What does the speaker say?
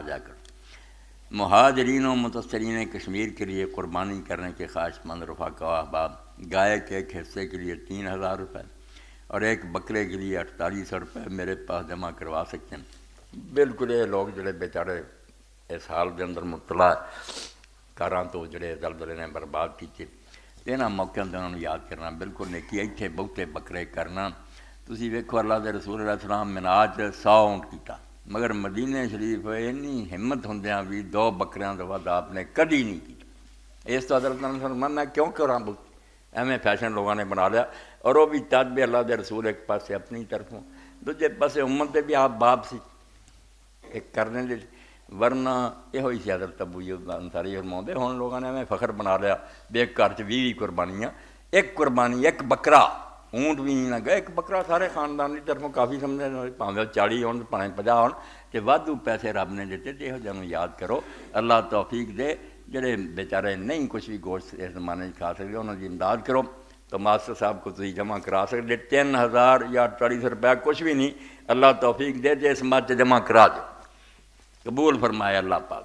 جا کر۔ مہاجرین و متصرین کشمیر کے لیے قربانی کرنے کے خواہش مند رفقا و احباب گائے کے ایک حصے کے لیے 3000 روپے اور ایک بکرے کے لیے 4800 روپے میرے پاس جمع کروا سکتے ہیں۔ بالکل یہ لوگ جڑے بیچارے اس حال کے اندر مبتلا کراں تو جڑے زلزلے نے برباد کیتے، انہاں موقعوں تے انہاں نوں یاد کرنا بالکل نیکی۔ ایتھے بہتے بکرے کرنا، تسی ویکھو اللہ دے رسول علیہ السلام مناج 100 اونٹ کیتا، مگر مدینہ شریف اینی ہمت ہوندیاں بھی 2 بکریاں تو ود آپ نے کدی نہیں کیتا۔ اس تو حضرت نے فرمایا میں کیوں کراں بت، ایویں فیشن لوگوں نے بنا لیا، اور وہ بھی تد بھی اللہ دے رسول ایک پاسے اپنی طرفوں، دوجے پاسے امت دے بھی آپ باپ سی ایک کرنے دے، ورنہ یہ ہوئی سی حضرت ابو ایوب انصاری فرماؤندے ہن لوگوں نے ایویں فخر بنا لیا بھی ایک گھر 20 قربانیاں، ایک قربانی ایک بکرا، اونٹ بھی نہیں لگا، ایک بکرا سارے خاندان کی طرفوں کافی سمجھے، بھاویں 40 ہون بھاویں 50 ہون، تے وادو پیسے رب نے دیتے، تے یہو جہاں یاد کرو، اللہ توفیق دے۔ جڑے بیچارے نہیں کچھ بھی گوشت اس زمانے کھا سکتے انہوں کی امداد کرو، تو ماسٹر صاحب کو تھی جمع کرا سکتے، 3000 یا 4800 روپیہ کچھ بھی نہیں، اللہ توفیق دے اس مت جمع کرا دو، قبول فرمائے اللہ پاک۔